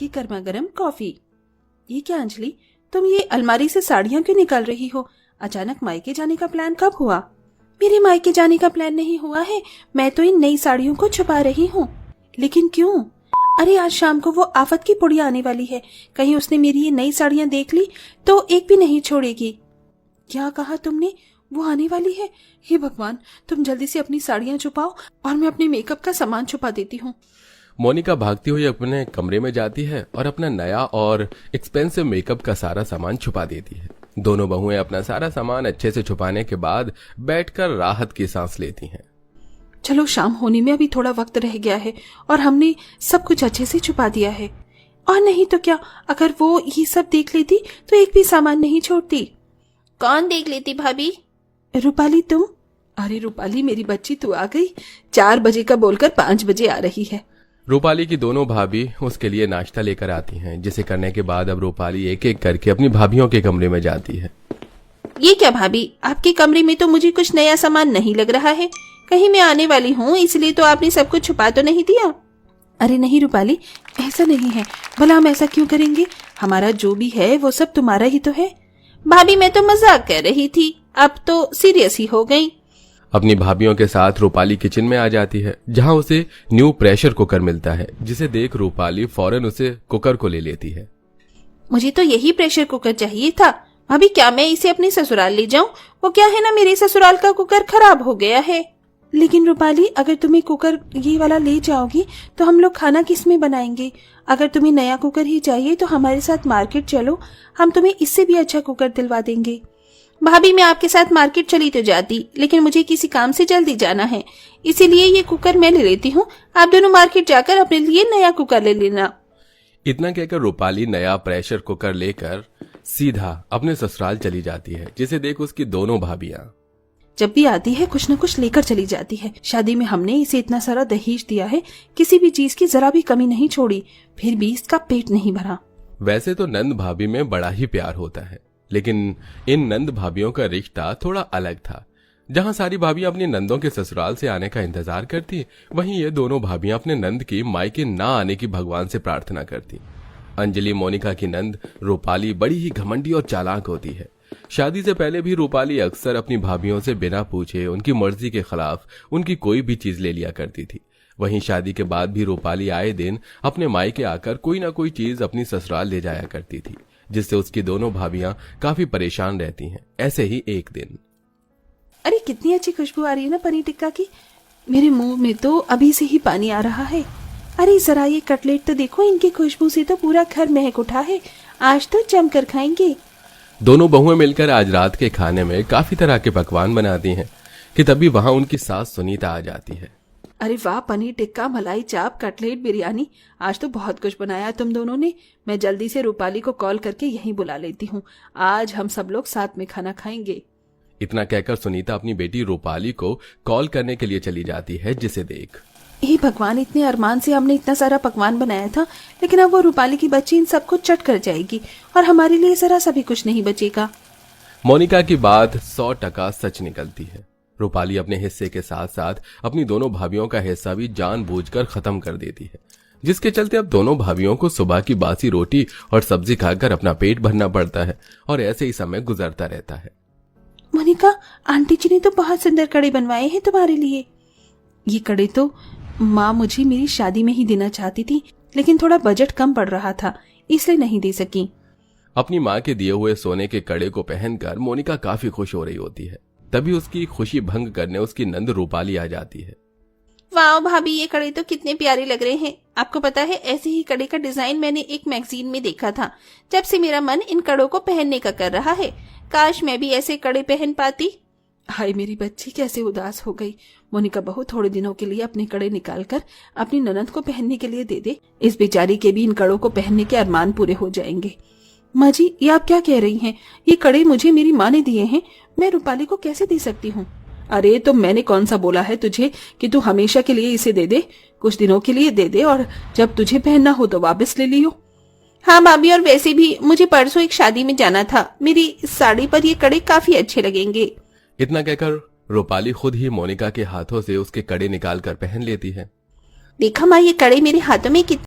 की गर्मा-गर्म कॉफी। ये क्या अंजलि, तुम ये अलमारी से साड़ियां क्यों निकाल रही हो? अचानक मायके जाने का प्लान कब हुआ? मेरे मायके जाने का प्लान नहीं हुआ है, मैं तो इन नई साड़ियों को छुपा रही हूँ। लेकिन क्यों? अरे आज शाम को वो आफत की पुड़िया आने वाली है, कहीं उसने मेरी ये नई साड़ियां देख ली तो एक भी नहीं छोड़ेगी। क्या कहा तुमने? वो आने वाली है? हे भगवान, तुम जल्दी से अपनी साड़ियां छुपाओ और मैं अपने मेकअप का सामान छुपा देती हूँ। मोनिका भागती हुई अपने कमरे में जाती है और अपना नया और एक्सपेंसिव मेकअप का सारा सामान छुपा देती है। दोनों बहुएं अपना सारा सामान अच्छे से छुपाने के बाद बैठकर राहत की सांस लेती हैं। चलो, शाम होने में अभी थोड़ा वक्त रह गया है और हमने सब कुछ अच्छे से छुपा दिया है। और नहीं तो क्या, अगर वो ये सब देख लेती तो एक भी सामान नहीं छोड़ती। कौन देख लेती भाभी? रूपाली तुम? अरे रूपाली मेरी बच्ची, तू आ गई। 4 बजे का बोलकर 5 बजे आ रही है। रूपाली की दोनों भाभी उसके लिए नाश्ता लेकर आती हैं, जिसे करने के बाद अब रूपाली एक एक करके अपनी भाभियों के कमरे में जाती है। ये क्या भाभी, आपके कमरे में तो मुझे कुछ नया सामान नहीं लग रहा है। कहीं मैं आने वाली हूँ इसलिए तो आपने सब कुछ छुपा तो नहीं दिया? अरे नहीं रूपाली, ऐसा नहीं है। भला हम ऐसा क्यों करेंगे? हमारा जो भी है वो सब तुम्हारा ही तो है। भाभी मैं तो मजाक कर रही थी, अब तो सीरियस ही हो गई। अपनी भाभियों के साथ रूपाली किचन में आ जाती है, जहां उसे न्यू प्रेशर कुकर मिलता है, जिसे देख रूपाली फौरन उसे कुकर को ले लेती है। मुझे तो यही प्रेशर कुकर चाहिए था। भाभी क्या मैं इसे अपने ससुराल ले जाऊं? वो क्या है ना, मेरे ससुराल का कुकर खराब हो गया है। लेकिन रूपाली, अगर तुम्हें कुकर ये वाला ले जाओगी तो हम लोग खाना किस में बनाएंगे? अगर तुम्हें नया कुकर ही चाहिए तो हमारे साथ मार्केट चलो, हम तुम्हें इससे भी अच्छा कुकर दिलवा देंगे। भाभी मैं आपके साथ मार्केट चली तो जाती, लेकिन मुझे किसी काम से जल्दी जाना है, इसीलिए ये कुकर मैं ले लेती हूँ। आप दोनों मार्केट जाकर अपने लिए नया कुकर ले लेना। इतना कहकर रूपाली नया प्रेशर कुकर लेकर सीधा अपने ससुराल चली जाती है, जिसे देख उसकी दोनों भाभियां। जब भी आती है कुछ न कुछ लेकर चली जाती है। शादी में हमने इसे इतना सारा दहेज दिया है, किसी भी चीज की जरा भी कमी नहीं छोड़ी, फिर भी इसका पेट नहीं भरा। वैसे तो नंद भाभी में बड़ा ही प्यार होता है, लेकिन इन नंद भाभियों का रिश्ता थोड़ा अलग था। जहां सारी भाभियां अपनी नंदों के ससुराल से आने का इंतजार करती, वहीं ये दोनों भाभियां अपने नंद की मायके ना आने की भगवान से प्रार्थना करती। अंजलि मोनिका की नंद रूपाली बड़ी ही घमंडी और चालाक होती है। शादी से पहले भी रूपाली अक्सर अपनी भाभियों से बिना पूछे उनकी मर्जी के खिलाफ उनकी कोई भी चीज ले लिया करती थी। वहीं शादी के बाद भी रूपाली आए दिन अपने मायके आकर कोई ना कोई चीज अपनी ससुराल ले जाया करती थी, जिससे उसकी दोनों भाभियां काफी परेशान रहती हैं। ऐसे ही एक दिन, अरे कितनी अच्छी खुशबू आ रही है ना पनीर टिक्का की। मेरे मुंह में तो अभी से ही पानी आ रहा है। अरे जरा ये कटलेट तो देखो, इनकी खुशबू से तो पूरा घर महक उठा है। आज तो जमकर खाएंगे। दोनों बहुएं मिलकर आज रात के खाने में काफी तरह के पकवान बनाती हैं कि तभी वहां उनकी सास सुनीता आ जाती है। अरे वाह, पनीर टिक्का, मलाई चाप, कटलेट, बिरयानी, आज तो बहुत कुछ बनाया तुम दोनों ने। मैं जल्दी से रूपाली को कॉल करके यहीं बुला लेती हूँ, आज हम सब लोग साथ में खाना खाएंगे। इतना कहकर सुनीता अपनी बेटी रूपाली को कॉल करने के लिए चली जाती है, जिसे देख हे भगवान, इतने अरमान से हमने इतना सारा पकवान बनाया था, लेकिन अब वो रूपाली की बच्ची इन सबको चट कर जाएगी और हमारे लिए जरा सा भी कुछ नहीं बचेगा। मोनिका की बात 100% सच निकलती है। रूपाली अपने हिस्से के साथ साथ अपनी दोनों भाभियों का हिस्सा भी जानबूझकर खत्म कर देती है, जिसके चलते अब दोनों भाभियों को सुबह की बासी रोटी और सब्जी खाकर अपना पेट भरना पड़ता है और ऐसे ही समय गुजरता रहता है। मोनिका, आंटी जी ने तो बहुत सुंदर कड़े बनवाए हैं तुम्हारे लिए। ये कड़े तो माँ मुझे मेरी शादी में ही देना चाहती थी, लेकिन थोड़ा बजट कम पड़ रहा था, इसलिए नहीं दे सकी। अपनी माँ के दिए हुए सोने के कड़े को पहनकर मोनिका काफी खुश हो रही होती है। तभी उसकी खुशी भंग करने उसकी नंद रूपाली आ जाती है। वाह भाभी, ये कड़े तो कितने प्यारे लग रहे हैं। आपको पता है, ऐसे ही कड़े का डिजाइन मैंने एक मैगजीन में देखा था। जब से मेरा मन इन कड़ों को पहनने का कर रहा है। काश मैं भी ऐसे कड़े पहन पाती। हाय मेरी बच्ची, कैसे उदास हो गई। मोनिका बहू, थोड़े दिनों के लिए अपने कड़े निकाल कर अपनी ननद को पहनने के लिए दे दे। इस बेचारी के भी इन कड़ों को पहनने के अरमान पूरे हो जाएंगे। माँ जी, ये आप क्या कह रही हैं? ये कड़े मुझे मेरी माँ ने दिए हैं, मैं रूपाली को कैसे दे सकती हूँ? अरे तो मैंने कौन सा बोला है तुझे कि तू हमेशा के लिए इसे दे दे? कुछ दिनों के लिए दे दे और जब तुझे पहनना हो तो वापस ले लियो। हाँ भाभी, और वैसे भी मुझे परसों एक शादी में जाना था, मेरी साड़ी पर ये कड़े काफी अच्छे लगेंगे। इतना कहकर रूपाली खुद ही मोनिका के हाथों से उसके कड़े निकाल कर पहन लेती है। देखा माँ, ये कड़े मेरे हाथों में